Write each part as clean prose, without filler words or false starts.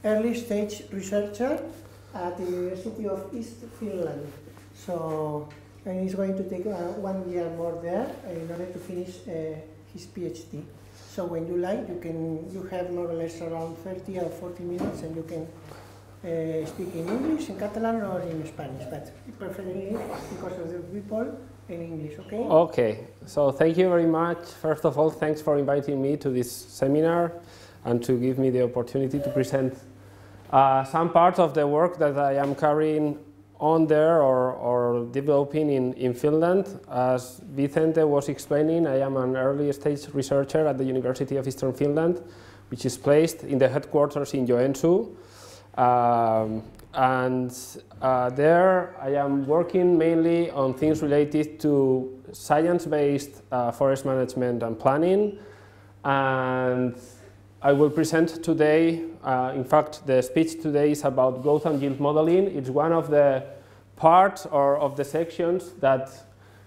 early stage researcher at the University of East Finland. So, and he's going to take 1 year more there in order to finish his PhD. So when you like, you have more or less around 30 or 40 minutes, and you can speak in English, in Catalan, or in Spanish, but preferably because of the people in English, okay? Okay, so thank you very much. First of all, thanks for inviting me to this seminar and to give me the opportunity to present some part of the work that I am carrying on there or developing in Finland. As Vicente was explaining, I am an early stage researcher at the University of Eastern Finland, which is placed in the headquarters in Joensuu. There I am working mainly on things related to science-based forest management and planning, and I will present today, in fact the speech today is about growth and yield modeling. It's one of the parts or of the sections that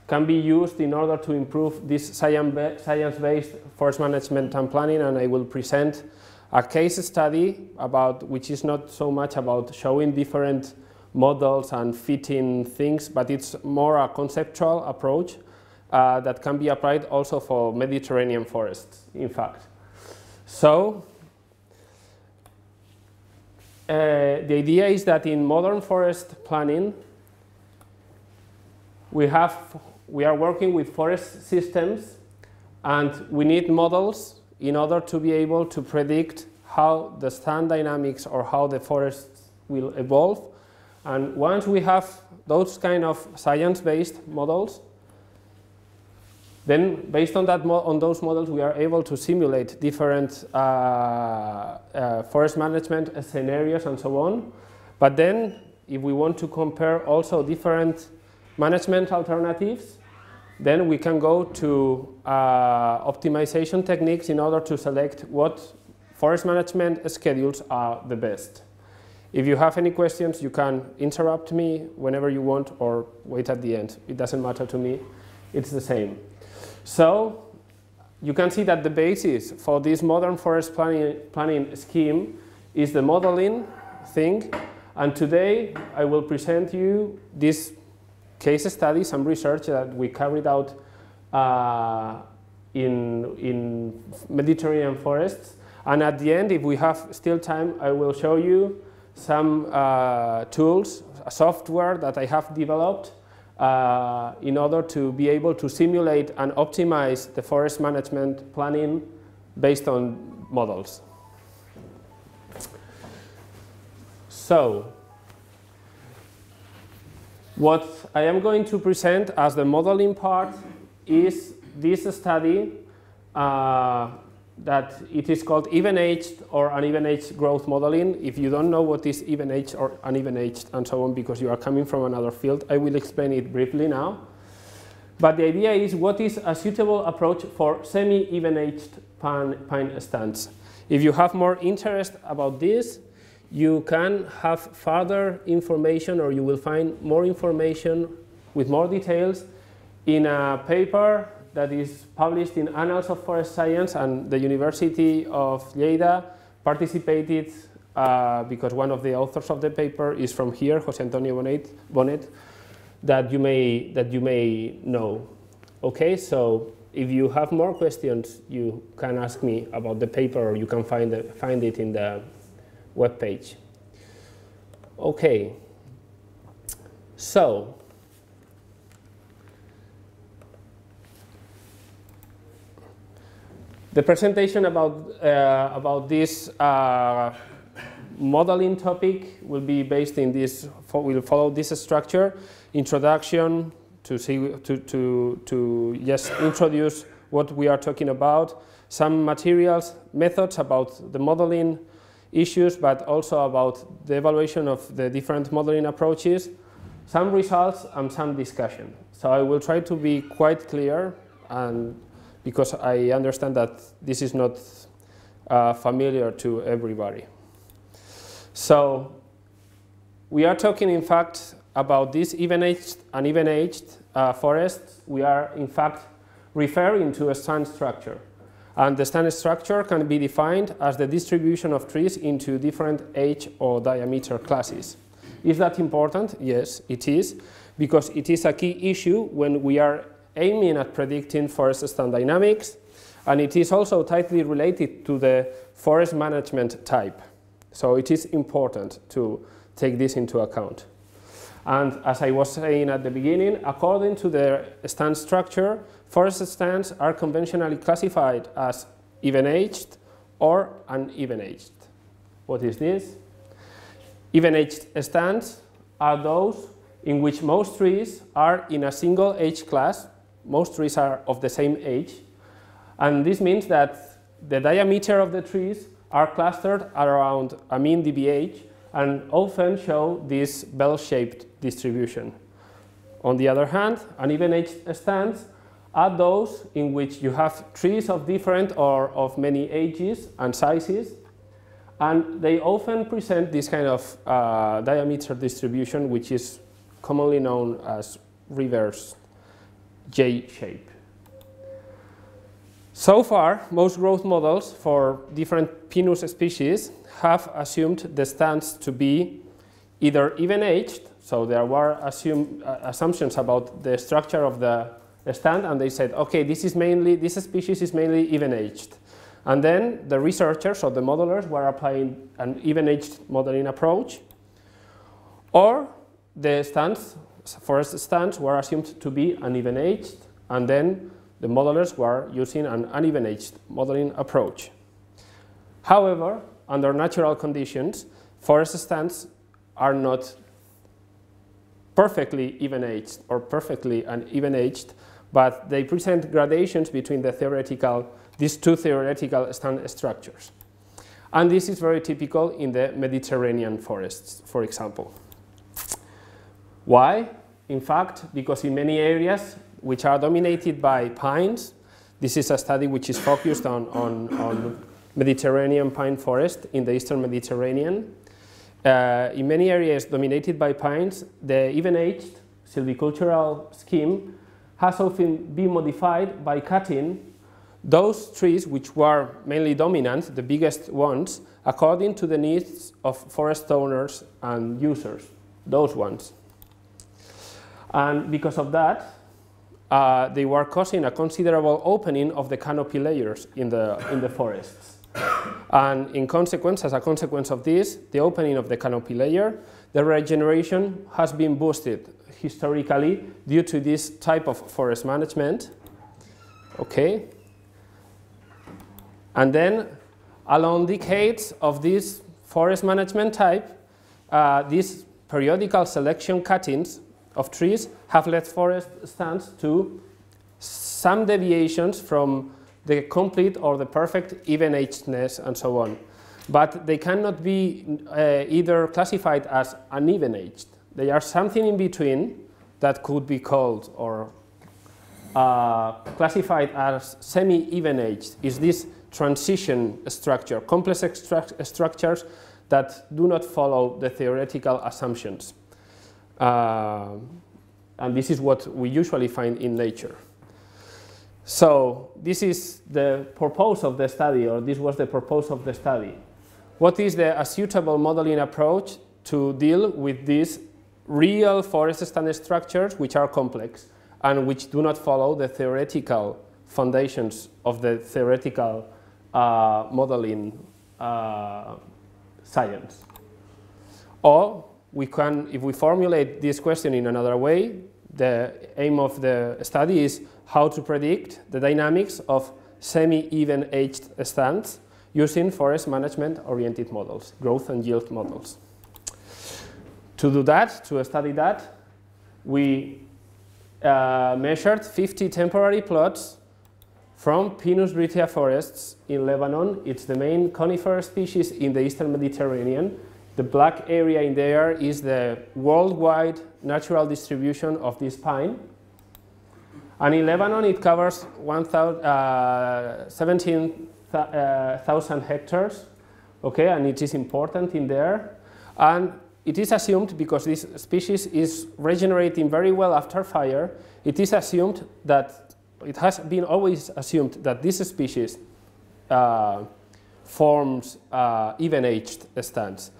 can be used in order to improve this science-based forest management and planning, and I will present a case study which is not so much about showing different models and fitting things, but it's more a conceptual approach that can be applied also for Mediterranean forests, in fact. So, the idea is that in modern forest planning, we are working with forest systems, and we need models in order to be able to predict how the stand dynamics or how the forests will evolve. And once we have those kind of science-based models, then based on those models we are able to simulate different forest management scenarios and so on. But then if we want to compare also different management alternatives, then we can go to optimization techniques in order to select what forest management schedules are the best. If you have any questions, you can interrupt me whenever you want or wait at the end. It doesn't matter to me. It's the same. So you can see that the basis for this modern forest planning scheme is the modeling thing. And today I will present you this case study, some research that we carried out in Mediterranean forests. And at the end, if we have still time, I will show you some tools, software that I have developed in order to be able to simulate and optimize the forest management planning based on models. So, what I am going to present as the modeling part is this study that it is called even-aged or uneven-aged growth modeling. If you don't know what is even-aged or uneven-aged and so on because you are coming from another field, I will explain it briefly now. But the idea is what is a suitable approach for semi-even-aged pine stands. If you have more interest about this, you can have further information, or you will find more information with more details in a paper that is published in Annals of Forest Science, and the University of Lleida participated because one of the authors of the paper is from here, José Antonio Bonet, that you may know. Okay, so if you have more questions, you can ask me about the paper, or you can find it in the web page. Okay, so the presentation about this modeling topic will be based in this. Will follow this structure: introduction to just introduce what we are talking about, some materials, methods about the modeling issues, but also about the evaluation of the different modeling approaches, some results and some discussion. So I will try to be quite clear, and because I understand that this is not familiar to everybody. So we are talking in fact about this even-aged and uneven-aged forests. We are in fact referring to a stand structure. And the stand structure can be defined as the distribution of trees into different age or diameter classes. Is that important? Yes, it is, because it is a key issue when we are aiming at predicting forest stand dynamics, and it is also tightly related to the forest management type. So it is important to take this into account. And as I was saying at the beginning, according to the stand structure, forest stands are conventionally classified as even-aged or uneven-aged. What is this? Even-aged stands are those in which most trees are in a single age class. Most trees are of the same age. And this means that the diameter of the trees are clustered around a mean DBH and often show this bell-shaped distribution. On the other hand, uneven-aged stands are those in which you have trees of different or of many ages and sizes, and they often present this kind of diameter distribution, which is commonly known as reverse J shape. So far, most growth models for different pinus species have assumed the stands to be either even-aged, so there were assumptions about the structure of the stand, and they said, okay, this species is mainly even-aged. And then the researchers or the modelers were applying an even-aged modeling approach, or the stands, forest stands, were assumed to be uneven-aged, and then the modelers were using an uneven-aged modeling approach. However, under natural conditions, forest stands are not perfectly even-aged or perfectly uneven-aged, but they present gradations between these two theoretical stand structures. And this is very typical in the Mediterranean forests, for example. Why? In fact, because in many areas which are dominated by pines, this is a study which is focused on Mediterranean pine forest in the Eastern Mediterranean. In many areas dominated by pines, the even-aged silvicultural scheme has often been modified by cutting those trees which were mainly dominant, the biggest ones, according to the needs of forest owners and users, those ones. And because of that, they were causing a considerable opening of the canopy layers in the forests. And in consequence, as a consequence of this, the opening of the canopy layer, the regeneration has been boosted historically due to this type of forest management. Okay. And then, along decades of this forest management type, these periodical selection cuttings of trees have led forest stands to some deviations from the complete or the perfect even-agedness and so on. But they cannot be either classified as uneven-aged. They are something in between that could be called or classified as semi-even-aged. Is this transition structure, complex structures that do not follow the theoretical assumptions. And this is what we usually find in nature. So this is the purpose of the study, or this was the purpose of the study. What is a suitable modeling approach to deal with these real forest stand structures which are complex and which do not follow the theoretical foundations of the theoretical modeling science? Or we can, if we formulate this question in another way, the aim of the study is how to predict the dynamics of semi-even-aged stands using forest management-oriented models, growth and yield models. To do that, to study that, we measured 50 temporary plots from Pinus britea forests in Lebanon. It's the main conifer species in the Eastern Mediterranean. The black area in there is the worldwide natural distribution of this pine. And in Lebanon, it covers 17,000 hectares, okay, and it is important in there. And it is assumed, because this species is regenerating very well after fire, it is assumed that, it has been always assumed that this species forms even-aged stands.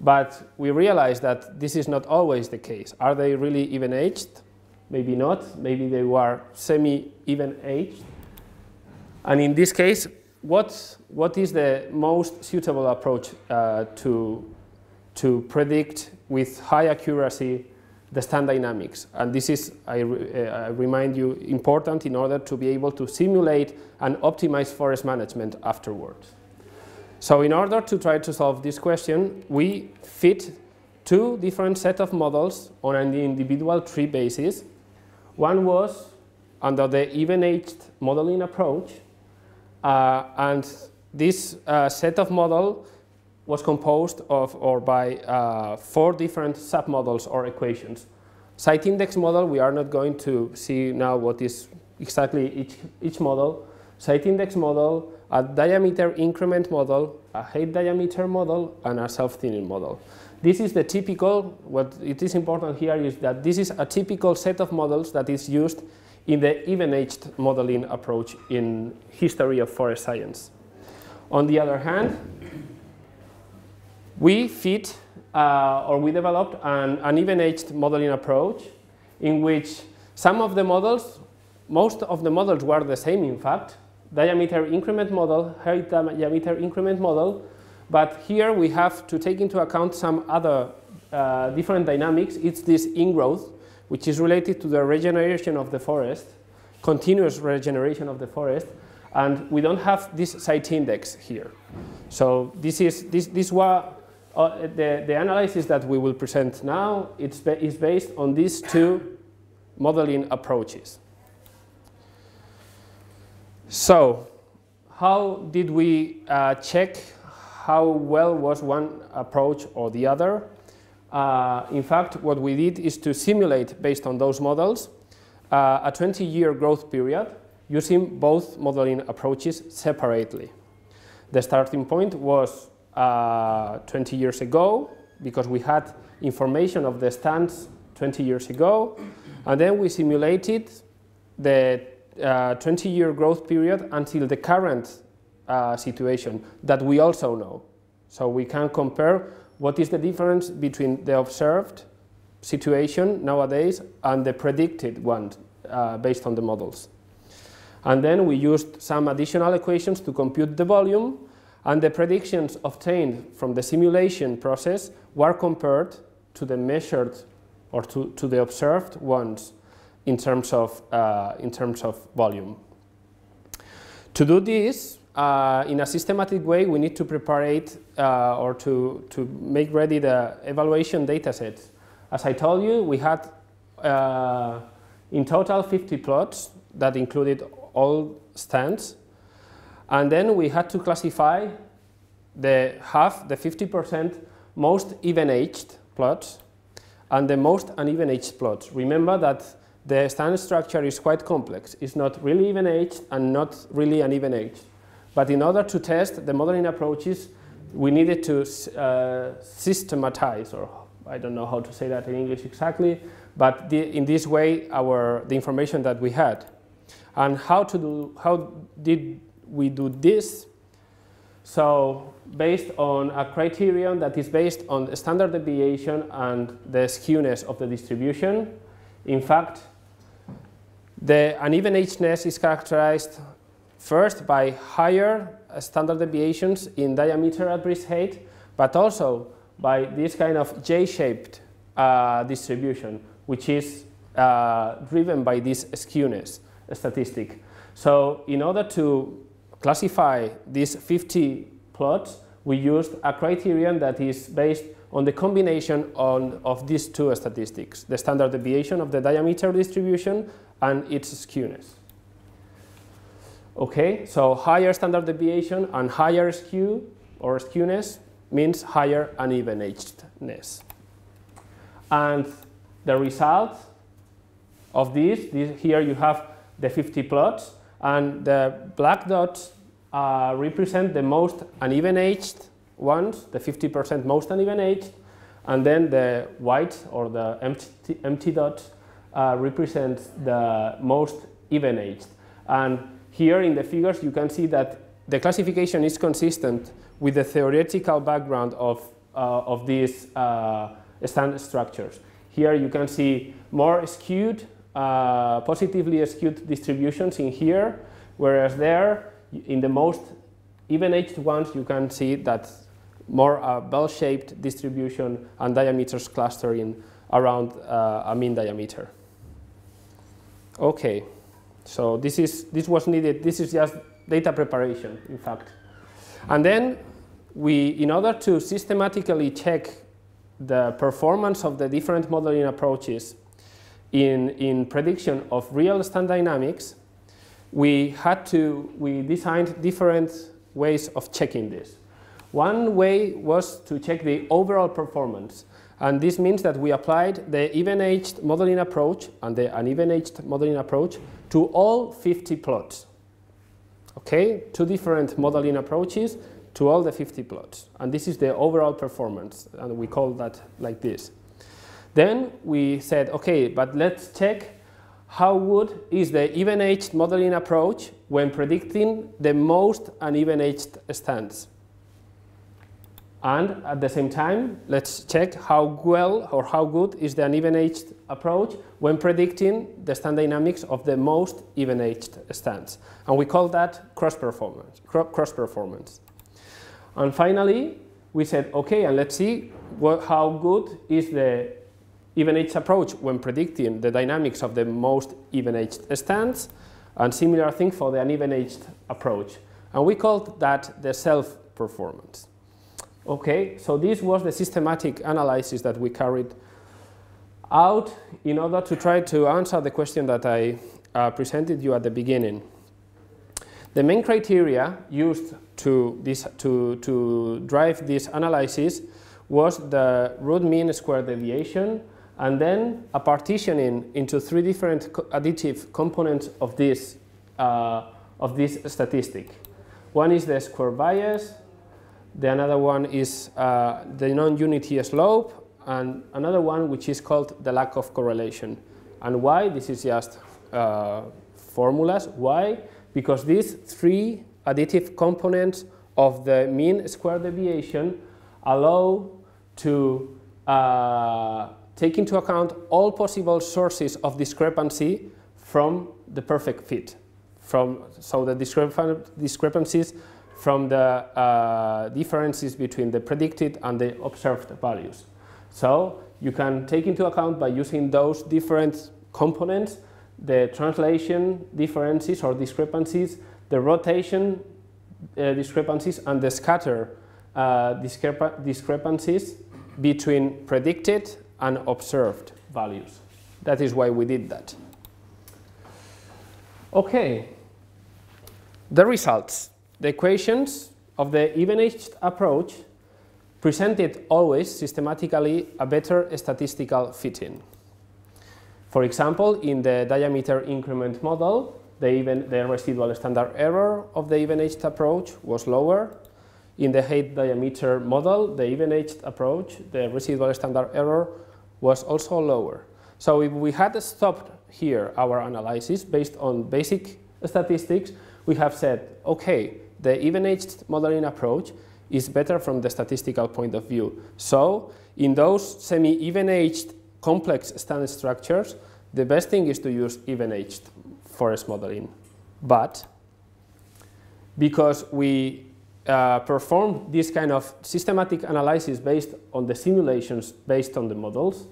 But we realize that this is not always the case. Are they really even-aged? Maybe not. Maybe they were semi-even-aged. And in this case, what is the most suitable approach to predict with high accuracy the stand dynamics? And this is, I remind you, important in order to be able to simulate and optimize forest management afterwards. So in order to try to solve this question, we fit two different set of models on an individual tree basis. One was under the even-aged modeling approach, and this set of model was composed of or by 4 different submodels or equations. Site index model, we are not going to see now what is exactly each model. Site index model, a diameter increment model, a height diameter model, and a self-thinning model. This is the typical, what it is important here is that this is a typical set of models that is used in the even-aged modeling approach in history of forest science. On the other hand, we fit or we developed an even-aged modeling approach in which some of the models, most of the models were the same in fact, diameter increment model, height diameter increment model, but here we have to take into account some other different dynamics. It's this ingrowth, which is related to the regeneration of the forest, continuous regeneration of the forest, and we don't have this site index here. So this was the analysis that we will present now. Is based on these 2 modeling approaches. So, how did we check how well was one approach or the other? In fact, what we did is to simulate, based on those models, a 20-year growth period using both modeling approaches separately. The starting point was 20 years ago, because we had information of the stands 20 years ago, and then we simulated the 20-year growth period until the current situation that we also know. So we can compare what is the difference between the observed situation nowadays and the predicted one based on the models. And then we used some additional equations to compute the volume, and the predictions obtained from the simulation process were compared to the measured or to the observed ones in terms of volume. To do this in a systematic way, we need to prepare or to make ready the evaluation data sets. As I told you, we had in total 50 plots that included all stands, and then we had to classify the 50% most even-aged plots and the most uneven-aged plots. Remember that the stand structure is quite complex. It's not really even-aged and not really uneven-aged. But in order to test the modeling approaches, we needed to systematize, or I don't know how to say that in English exactly, but in this way, the information that we had. And how did we do this? So based on a criterion that is based on the standard deviation and the skewness of the distribution. In fact, the uneven-agedness is characterized first by higher standard deviations in diameter at breeze height, but also by this kind of J-shaped distribution, which is driven by this skewness statistic. So in order to classify these 50 plots, we used a criterion that is based on the combination of these 2 statistics, the standard deviation of the diameter distribution and its skewness. Okay, so higher standard deviation and higher skew or skewness means higher uneven-agedness. And the result of this, here you have the 50 plots, and the black dots represent the most uneven-aged ones, the 50% most uneven-aged, and then the white or the empty dots represents the most even-aged. And here in the figures you can see that the classification is consistent with the theoretical background of these stand structures. Here you can see more skewed, positively skewed distributions in here, whereas there, in the most even-aged ones, you can see that more bell-shaped distribution and diameters clustering around a mean diameter. Okay, so this was needed. This is just data preparation, in fact. And then in order to systematically check the performance of the different modeling approaches in prediction of real stand dynamics, we designed different ways of checking this. One way was to check the overall performance, and this means that we applied the even-aged modeling approach and the uneven-aged modeling approach to all 50 plots. Okay, 2 different modeling approaches to all the 50 plots, and this is the overall performance, and we call that like this. Then we said, okay, but let's check how good is the even-aged modeling approach when predicting the most uneven-aged stands. And at the same time, let's check how well or how good is the uneven-aged approach when predicting the stand dynamics of the most even-aged stands. And we call that cross-performance. And finally, we said, okay, and let's see how good is the even-aged approach when predicting the dynamics of the most even-aged stands, and similar thing for the uneven-aged approach. And we called that the self-performance. Okay, so this was the systematic analysis that we carried out in order to try to answer the question that I presented you at the beginning. The main criteria used to drive this analysis was the root mean square deviation, and then a partitioning into 3 different additive components of this statistic. One is the square bias, the another one is the non-unity slope, and another one which is called the lack of correlation. And why? This is just formulas. Why? Because these 3 additive components of the mean square deviation allow to take into account all possible sources of discrepancy from the perfect fit. So the discrepancies from the differences between the predicted and the observed values. So you can take into account, by using those different components, the translation differences or discrepancies, the rotation discrepancies, and the scatter discrepancies between predicted and observed values. That is why we did that. Okay, the results. The equations of the even-aged approach presented always systematically a better statistical fitting. For example, in the diameter increment model, the residual standard error of the even-aged approach was lower. In the height diameter model, the even-aged approach, the residual standard error was also lower. So if we had stopped here our analysis based on basic statistics, we have said, okay, the even-aged modeling approach is better from the statistical point of view. So in those semi-even-aged complex stand structures, the best thing is to use even-aged forest modeling. But because we performed this kind of systematic analysis based on the simulations, based on the models,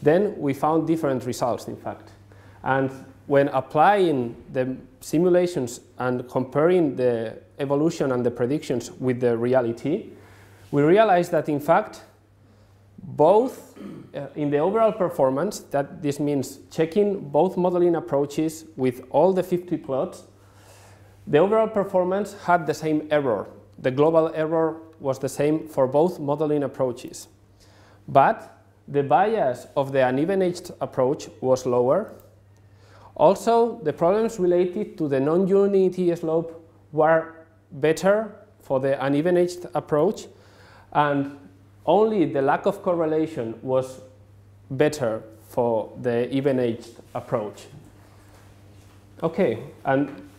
then we found different results, in fact. And when applying the simulations and comparing the evolution and the predictions with the reality, we realized that, in fact, both in the overall performance, that this means checking both modeling approaches with all the 50 plots, the overall performance had the same error. The global error was the same for both modeling approaches. But the bias of the uneven-aged approach was lower. Also, the problems related to the non-unity slope were better for the uneven-aged approach, and only the lack of correlation was better for the even-aged approach. Okay, and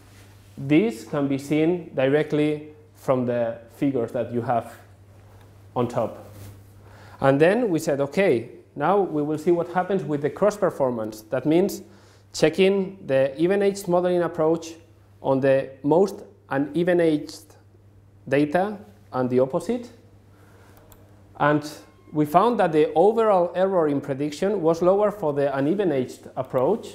this can be seen directly from the figures that you have on top. And then we said, okay, now we will see what happens with the cross performance. That means checking the even-aged modeling approach on the most uneven-aged data and the opposite. And we found that the overall error in prediction was lower for the uneven-aged approach.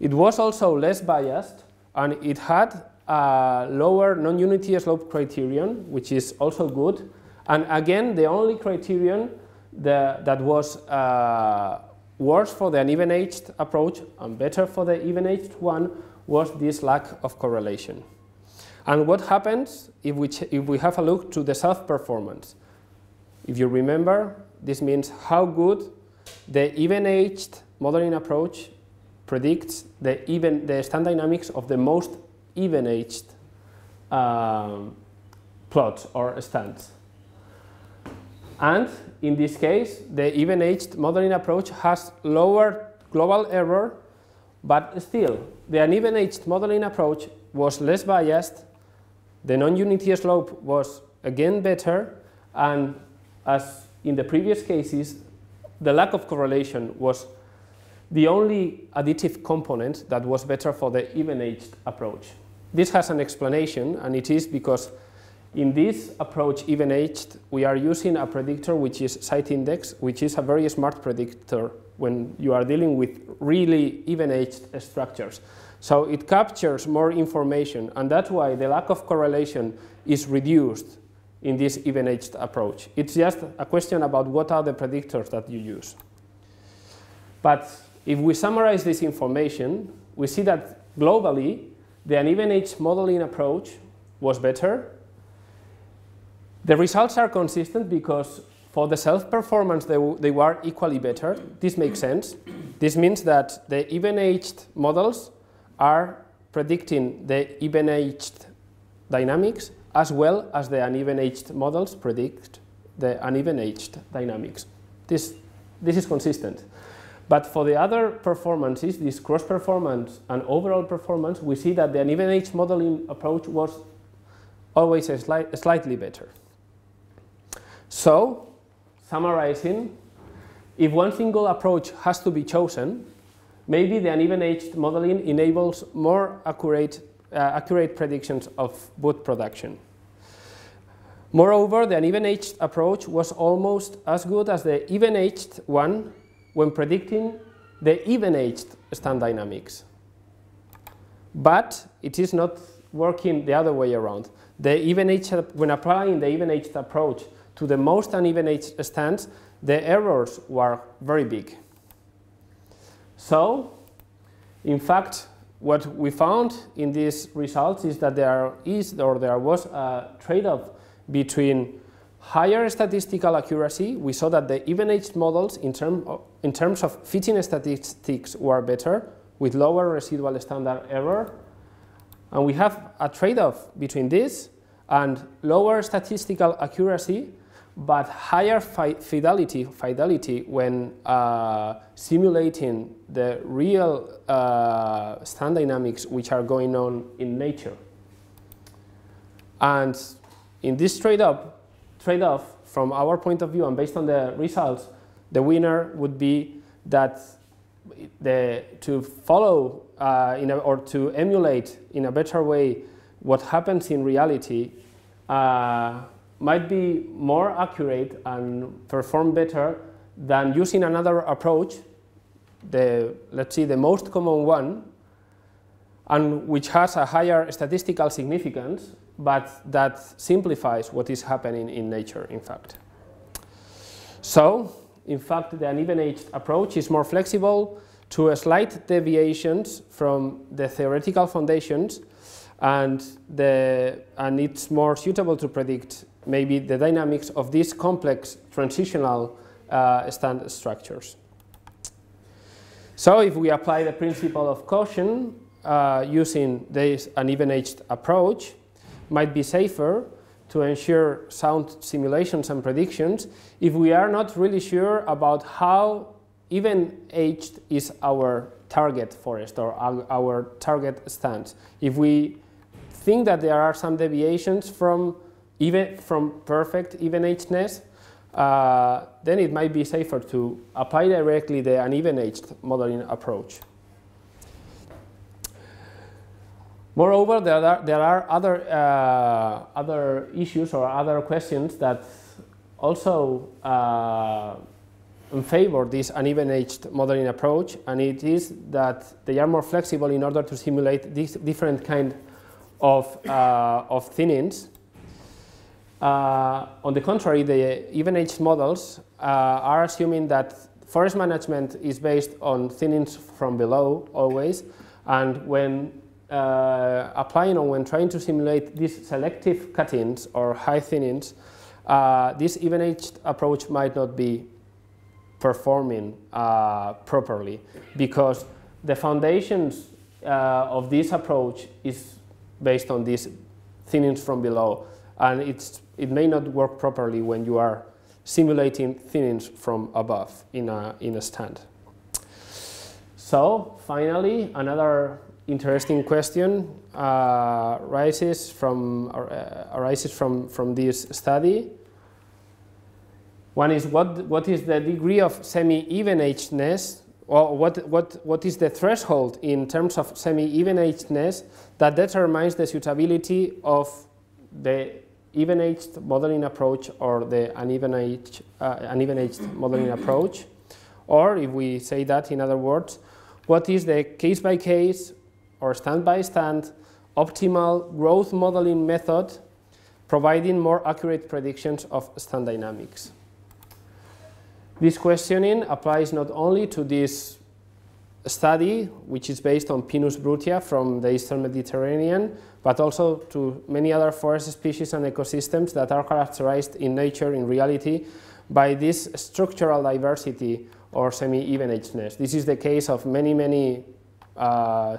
It was also less biased, and it had a lower non-unity slope criterion, which is also good. And again, the only criterion that was worse for the uneven-aged approach and better for the even-aged one was this lack of correlation. And what happens if we have a look to the self-performance? If you remember, this means how good the even-aged modeling approach predicts the stand dynamics of the most even-aged plots or stands. And in this case, the even-aged modeling approach has lower global error, but still, the uneven-aged modeling approach was less biased, the non-unity slope was again better, and as in the previous cases, the lack of correlation was the only additive component that was better for the even-aged approach. This has an explanation, and it is because in this approach, even-aged, we are using a predictor which is site index, which is a very smart predictor when you are dealing with really even-aged structures. So it captures more information, and that's why the lack of correlation is reduced in this even-aged approach. It's just a question about what are the predictors that you use. But if we summarize this information, we see that globally, the uneven-aged modeling approach was better. The results are consistent because for the self-performance, they were equally better. This makes sense. This means that the even-aged models are predicting the even-aged dynamics as well as the uneven-aged models predict the uneven-aged dynamics. This is consistent. But for the other performances, this cross-performance and overall performance, we see that the uneven-aged modeling approach was always slightly better. So, summarizing, if one single approach has to be chosen, maybe the uneven-aged modeling enables more accurate predictions of wood production. Moreover, the uneven-aged approach was almost as good as the even-aged one when predicting the even-aged stand dynamics. But it is not working the other way around. When applying the even-aged approach to the most uneven-aged stands, the errors were very big. So, in fact, what we found in these results is that there was a trade-off between higher statistical accuracy. We saw that the even-aged models in terms of fitting statistics were better with lower residual standard error. And we have a trade-off between this and lower statistical accuracy but higher fidelity when simulating the real stand dynamics which are going on in nature. And in this trade-off, from our point of view and based on the results, the winner would be that to follow or to emulate in a better way what happens in reality might be more accurate and perform better than using another approach, let's see, the most common one, and which has a higher statistical significance, but that simplifies what is happening in nature, in fact. So, in fact, the uneven-aged approach is more flexible to slight deviations from the theoretical foundations, and it's more suitable to predict maybe the dynamics of these complex transitional stand structures. So if we apply the principle of caution using this uneven-aged approach, might be safer to ensure sound simulations and predictions if we are not really sure about how even-aged is our target forest or our target stands. If we think that there are some deviations from perfect even-agedness, then it might be safer to apply directly the uneven-aged modeling approach. Moreover, there are other issues or other questions that also favor this uneven-aged modeling approach, and it is that they are more flexible in order to simulate these different kind of thinings. On the contrary, the even-aged models are assuming that forest management is based on thinings from below always, and when applying or when trying to simulate these selective cuttings or high thinings, this even-aged approach might not be performing properly, because the foundations of this approach is based on these thinnings from below, and it may not work properly when you are simulating thinnings from above in a stand. So finally, another interesting question arises from this study. One is what is the degree of semi-even-agedness, or what is the threshold in terms of semi-even-agedness that determines the suitability of the even-aged modeling approach or the uneven-aged modeling approach? Or if we say that in other words, what is the case-by-case or stand-by-stand optimal growth modeling method providing more accurate predictions of stand dynamics? This questioning applies not only to this study, which is based on Pinus brutia from the Eastern Mediterranean, but also to many other forest species and ecosystems that are characterized in nature, in reality, by this structural diversity or semi-even-agedness. This is the case of many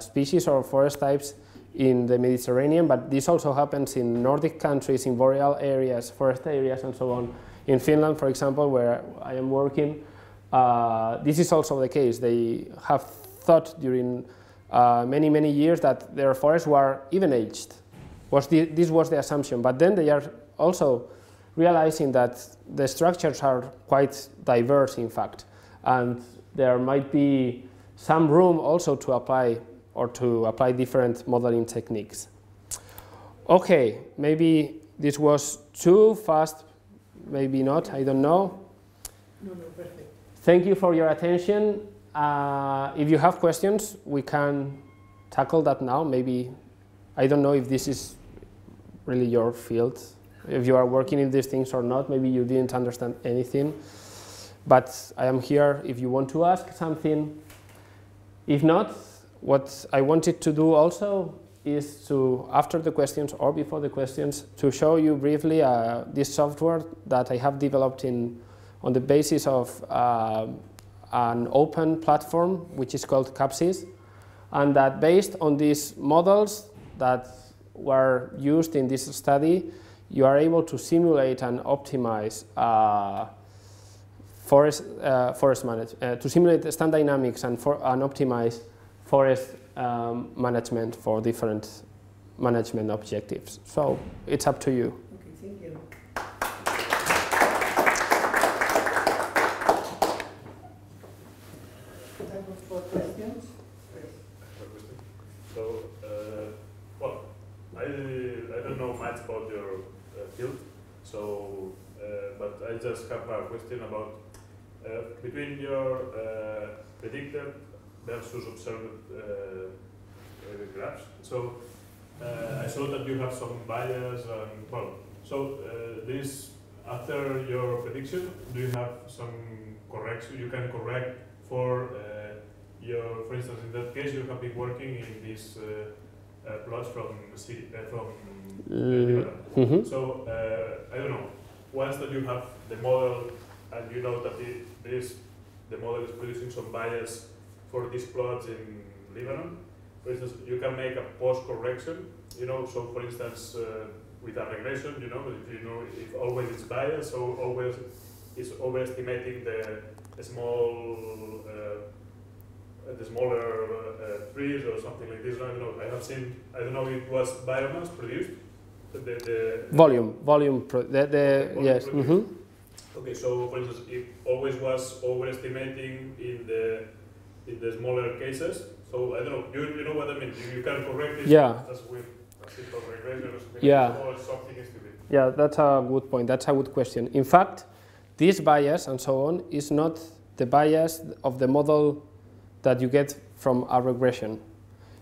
species or forest types in the Mediterranean, but this also happens in Nordic countries, in boreal areas, forest areas, and so on. In Finland, for example, where I am working, this is also the case. They have thought during many years that their forests were even-aged. This was the assumption, but then they are also realizing that the structures are quite diverse, in fact, and there might be some room also to apply different modeling techniques. Okay, maybe this was too fast, maybe not, I don't know. No, perfect. Thank you for your attention. If you have questions, we can tackle that now. Maybe, I don't know if this is really your field, if you are working in these things or not. Maybe you didn't understand anything, but I am here if you want to ask something. If not, what I wanted to do also is to, after the questions or before the questions, to show you briefly this software that I have developed on the basis of an open platform which is called CAPSIS, and that based on these models that were used in this study, you are able to simulate and optimize forest management, to simulate the stand dynamics and optimize forest management for different management objectives. So it's up to you. Okay, thank you. Time for questions. So, well, I don't know much about your field, so, but I just have a question about between your predicted versus observed graphs. So I saw that you have some bias, and well, so this after your prediction, do you have some correction you can correct for your, for instance, in that case you have been working in these plots from Departamento. So I don't know. Once that you have the model and you know that the model is producing some bias for these plots in Lebanon, for instance, you can make a post correction. You know, so for instance, with a regression, you know, if always it's biased, so always it's overestimating the small the smaller trees or something like this. I don't know. I have seen. I don't know if it was biomass produced. Volume. Volume yes. Mm-hmm. Okay, so for instance, it always was overestimating in the smaller cases. So I don't know. You know what I mean? You can correct it. Yeah. Just with a simple regression or something. Yeah. Or something stupid. Yeah, that's a good point. That's a good question. In fact, this bias and so on is not the bias of the model that you get from a regression.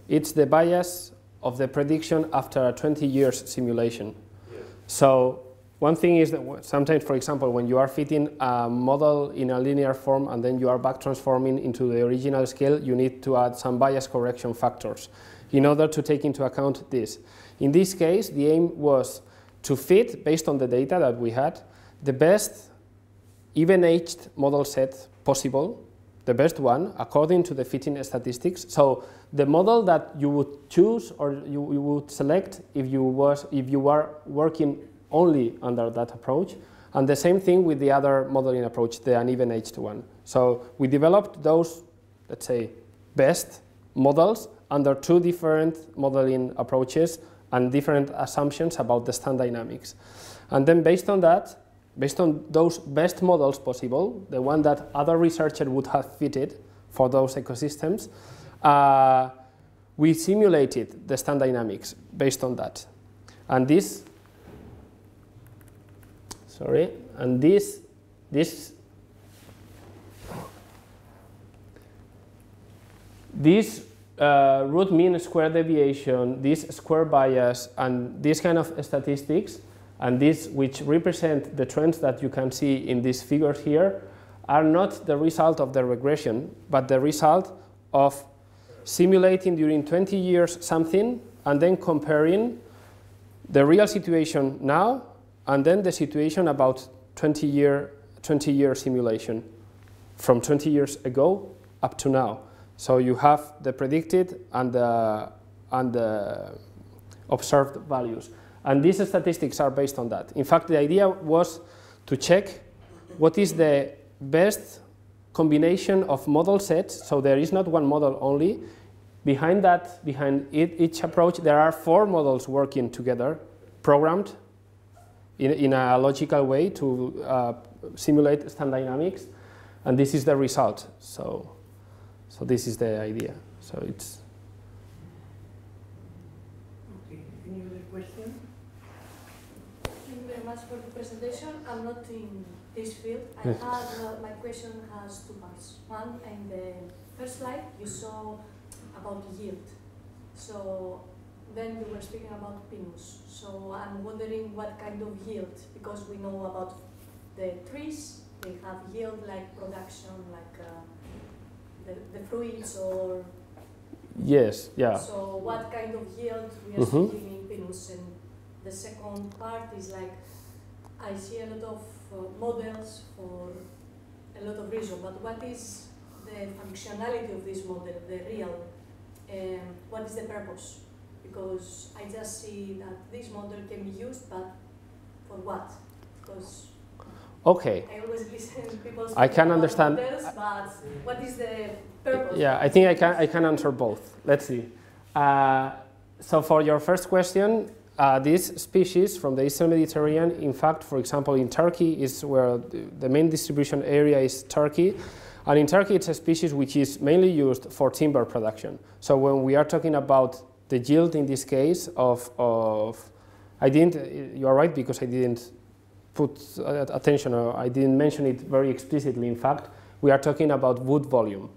It's the bias of the prediction after a 20 years simulation. Yes. So one thing is that sometimes, for example, when you are fitting a model in a linear form and then you are back transforming into the original scale, you need to add some bias correction factors in order to take into account this. In this case, the aim was to fit, based on the data that we had, the best even-aged model set possible, the best one according to the fitting statistics. So the model that you would choose or you would select if you were working only under that approach, and the same thing with the other modeling approach, the uneven-aged one. So we developed those, let's say, best models under two different modeling approaches and different assumptions about the stand dynamics. And then based on that, based on those best models possible, the one that other researchers would have fitted for those ecosystems, we simulated the stand dynamics based on that. And this, sorry, and this root mean square deviation, this square bias, and these kind of statistics, and these which represent the trends that you can see in these figures here, are not the result of the regression, but the result of simulating during 20 years something and then comparing the real situation now and then the situation about 20-year simulation from 20 years ago up to now. So you have the predicted and the observed values. And these statistics are based on that. In fact, the idea was to check what is the best combination of model sets. So there is not one model only. Behind that, each approach, there are 4 models working together, programmed in a logical way to simulate stand dynamics. And this is the result. So this is the idea. So it's. Okay. Any other question? Thank you very much for the presentation. I'm not in this field. I have my question has 2 parts. One, in the first slide, you saw about yield. So then you were speaking about pinus. So I'm wondering what kind of yield, because we know about the trees, they have yield like production, like the fruits or. Yes, yeah. So what kind of yield we are speaking in pinus? And the second part is like, I see a lot of models for a lot of reasons, but what is the functionality of this model, the real, what is the purpose? Because I just see that this model can be used, but for what? Because okay. I always listen to people speak I can about understand. models, but what is the purpose? Yeah, I think I can answer both. Let's see. So for your first question, this species from the Eastern Mediterranean, in fact, for example, in Turkey is where the main distribution area is Turkey. And in Turkey, it's a species which is mainly used for timber production. So when we are talking about the yield in this case you're right, because I didn't put attention, or I didn't mention it very explicitly. In fact, we are talking about wood volume.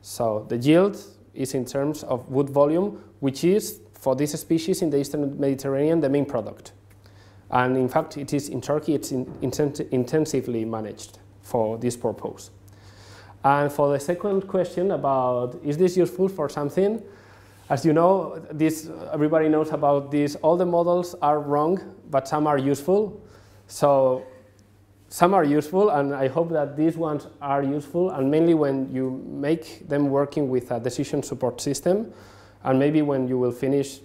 So the yield is in terms of wood volume, which is, for this species in the Eastern Mediterranean, the main product. And in fact, it is in Turkey, it's intensively managed for this purpose. And for the second question about, is this useful for something? As you know, everybody knows about this, all the models are wrong, but some are useful. So some are useful, and I hope that these ones are useful, and mainly when you make them working with a decision support system. And maybe when you will finish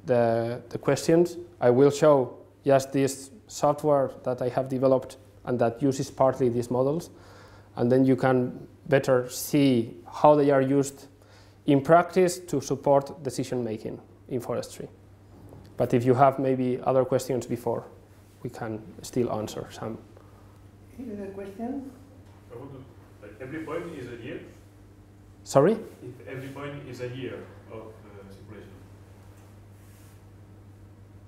the questions, I will show just this software that I have developed and that uses partly these models. And then you can better see how they are used in practice to support decision making in forestry. But if you have maybe other questions before, we can still answer some. Any other question? Every point is a year? Sorry? If every point is a year of simulation.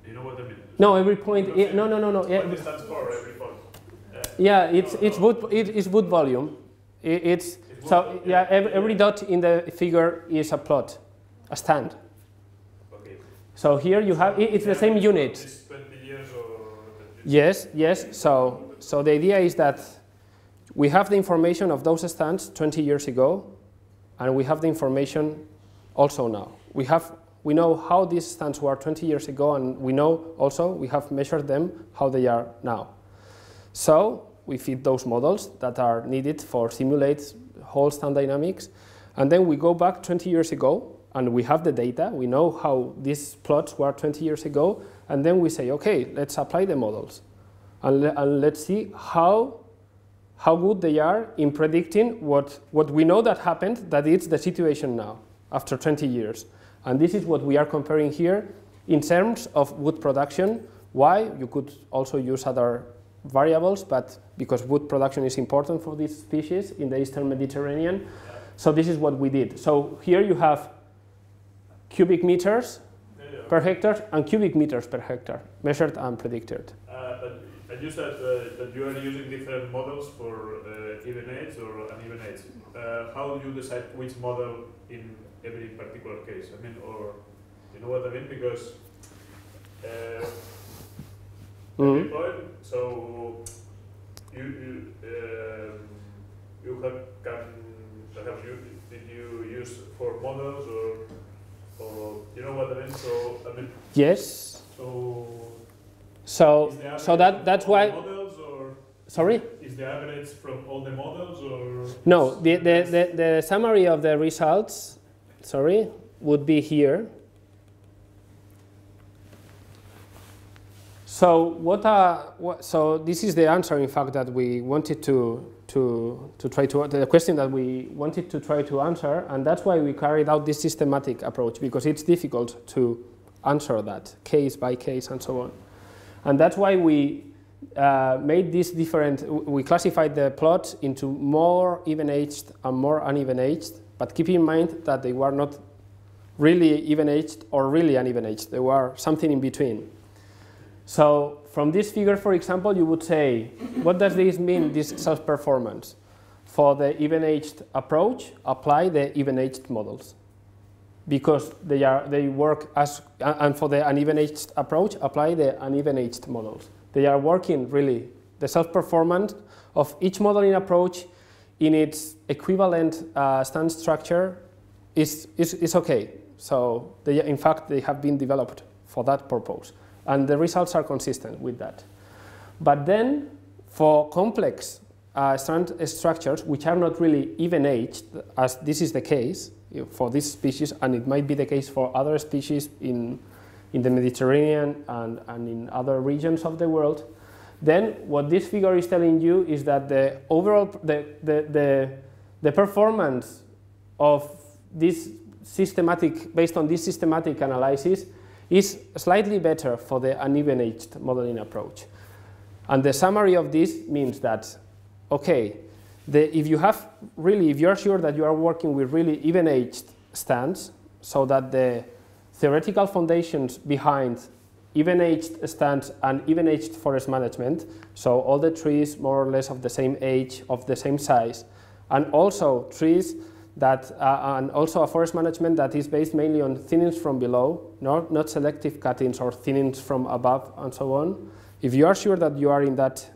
You know what I mean? No, every point. No. What it stands for every point? Yeah, it's wood volume. It's wood so volume, yeah. Every dot in the figure is a plot, a stand. Okay. So here you have it's the same unit. This 20 years or Yes. So the idea is that we have the information of those stands 20 years ago, and we have the information also now. We know how these stands were 20 years ago, and we know also we have measured them how they are now. So we feed those models that are needed for simulate whole stand dynamics, and then we go back 20 years ago, and we have the data. We know how these plots were 20 years ago, and then we say, okay, let's apply the models, and let's see how good they are in predicting what we know that happened, that it's the situation now, after 20 years. And this is what we are comparing here in terms of wood production. Why? You could also use other variables, but because wood production is important for this species in the Eastern Mediterranean, so this is what we did. So here you have cubic meters per hectare and cubic meters per hectare, measured and predicted. But you said that you are using different models for even age or uneven age. How do you decide which model in every particular case? I mean, or you know what I mean? Because every point, so you did you use 4 models or you know what I mean? So I mean. Yes. So that's why. Models or sorry? Is the average from all the models or? No, the summary of the results, would be here. So so this is the answer, in fact, that we wanted to try to the question that we wanted to try to answer, and that's why we carried out this systematic approach, because it's difficult to answer that case by case and so on. And that's why we made this different, we classified the plots into more even-aged and more uneven-aged, but keep in mind that they were not really even-aged or really uneven-aged. They were something in between. So from this figure, for example, you would say, what does this mean, this self-performance? For the even-aged approach, apply the even-aged models, because they work as, and for the uneven-aged approach, apply the uneven-aged models. They are working really, the self-performance of each modeling approach in its equivalent stand structure is okay. So in fact, they have been developed for that purpose, and the results are consistent with that. But then for complex stand structures, which are not really even-aged, as this is the case for this species, and it might be the case for other species in the Mediterranean and in other regions of the world, then what this figure is telling you is that the overall, the performance of this systematic, based on this systematic analysis, is slightly better for the uneven-aged modeling approach. And the summary of this means that, okay, if you are sure that you are working with really even-aged stands, so that the theoretical foundations behind even-aged stands and even-aged forest management, so all the trees more or less of the same age, of the same size, and also trees that, and also a forest management that is based mainly on thinnings from below, not selective cuttings or thinnings from above and so on. If you are sure that you are in that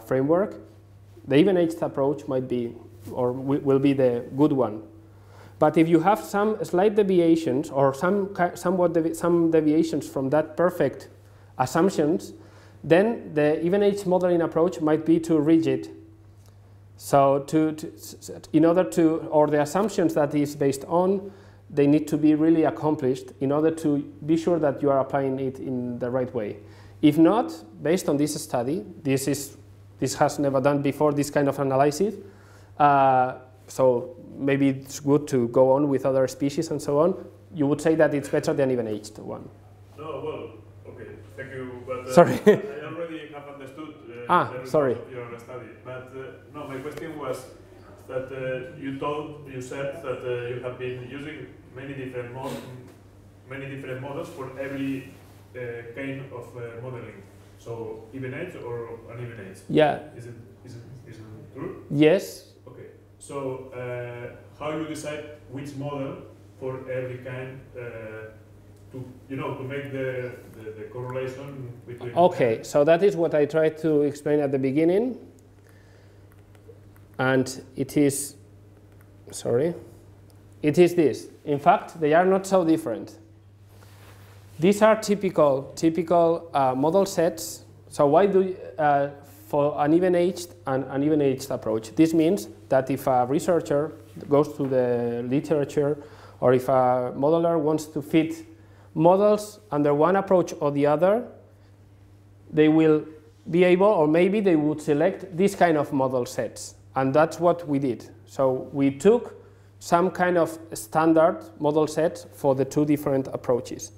framework, the even-aged approach might be, or will be the good one. But if you have some slight deviations or some deviations from that perfect assumptions, then the even-aged modeling approach might be too rigid. So in order to, or the assumptions that is based on, they need to be really accomplished in order to be sure that you are applying it in the right way. If not, based on this study, this has never done before this kind of analysis, so maybe it's good to go on with other species and so on. You would say that it's better than even-aged one. No, well, okay, thank you. But sorry. I already have understood the sorry. result of your study. But no, my question was that you said that you have been using many different models for every kind of modeling. So even-aged or uneven-aged? Yeah. Is it true? Yes. Okay. So how you decide which model for every kind to make the correlation between? Okay. So that is what I tried to explain at the beginning, and it is. Sorry. It is this. In fact, they are not so different. These are typical model sets. So why do for an even-aged and uneven-aged approach? This means that if a researcher goes to the literature, or if a modeler wants to fit models under one approach or the other, they will be able, or maybe they would select this kind of model sets. And that's what we did. So we took some kind of standard model sets for the two different approaches.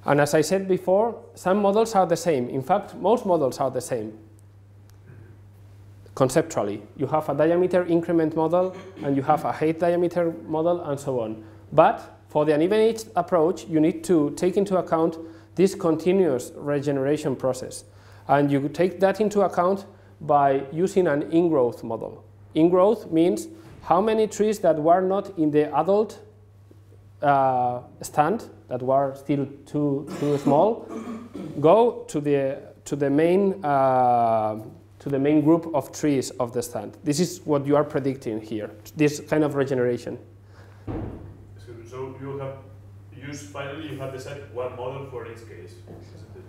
And as I said before, some models are the same. In fact, most models are the same. Conceptually, you have a diameter increment model, and you have a height diameter model, and so on. But for the uneven-aged approach, you need to take into account this continuous regeneration process. And you take that into account by using an ingrowth model. Ingrowth means how many trees that were not in the adult stand, that were still too small, go to the main group of trees of the stand. This is what you are predicting here, this kind of regeneration. So you have used, finally you have decided one model for each case, isn't it?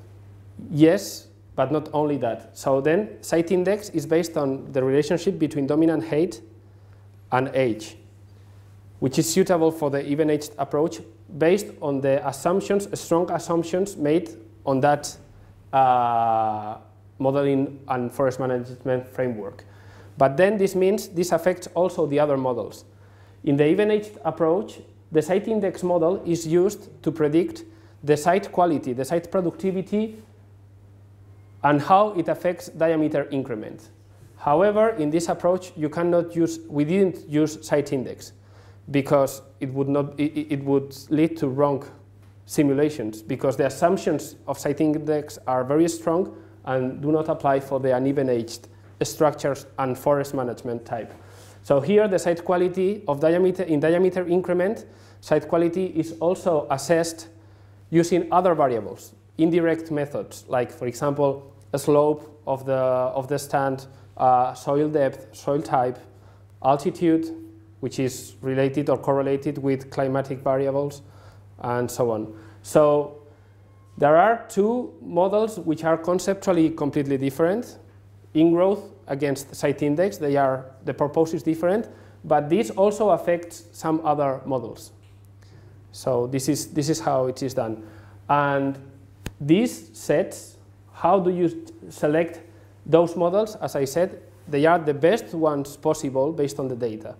Yes, but not only that. So then site index is based on the relationship between dominant height and age, which is suitable for the even-aged approach based on the assumptions, strong assumptions made on that modeling and forest management framework. But then this means this affects also the other models. In the even-aged approach, the site index model is used to predict the site quality, the site productivity, and how it affects diameter increment. However, in this approach, we didn't use site index, because it would lead to wrong simulations, because the assumptions of site index are very strong and do not apply for the uneven-aged structures and forest management type. So here the site quality of diameter increment, site quality is also assessed using other variables, indirect methods, like for example a slope of the stand, soil depth, soil type, altitude, which is related or correlated with climatic variables, and so on. So there are two models which are conceptually completely different. Ingrowth against site index, the purpose is different, but this also affects some other models. So this is how it is done. And these sets, how do you select those models? As I said, they are the best ones possible based on the data.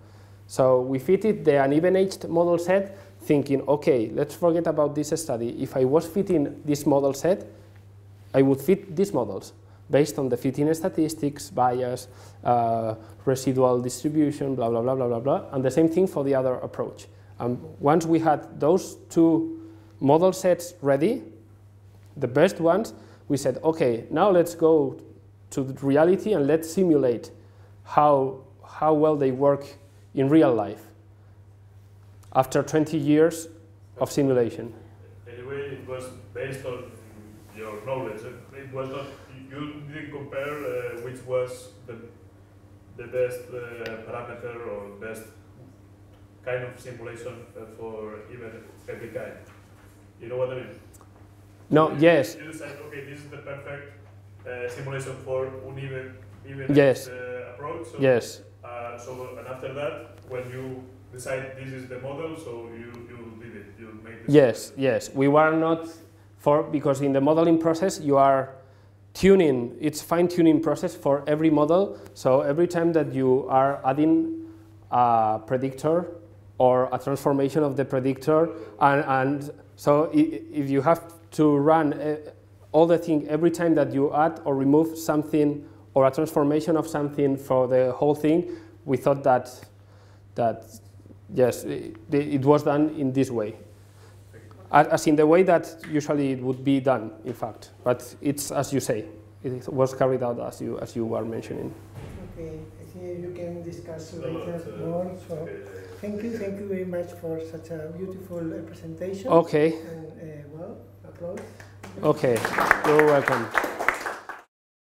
So we fitted the uneven-aged model set, thinking, okay, let's forget about this study. If I was fitting this model set, I would fit these models based on the fitting statistics, bias, residual distribution, blah, blah, blah, blah, blah, blah, and the same thing for the other approach. Once we had those two model sets ready, the best ones, we said, okay, now let's go to the reality and let's simulate how well they work in real life after 20 years of simulation. Anyway, it was based on your knowledge. It was not, you didn't compare which was the best parameter or best kind of simulation for every kind. You know what I mean? No, yes. You decide, okay, this is the perfect simulation for uneven yes. Approach. So, yes. And after that, when you decide this is the model, so you did it, you made it. Yes, yes. We were not because in the modeling process you are tuning, it's fine-tuning process for every model. So every time that you are adding a predictor or a transformation of the predictor, and so if you have to run all the thing every time that you add or remove something or a transformation of something for the whole thing, we thought that yes, it was done in this way, as in the way that usually it would be done, in fact. But it's as you say, it was carried out as you were mentioning. Okay, I think you can discuss later more. So thank you very much for such a beautiful presentation. Okay. And well, applause. Okay, you're welcome.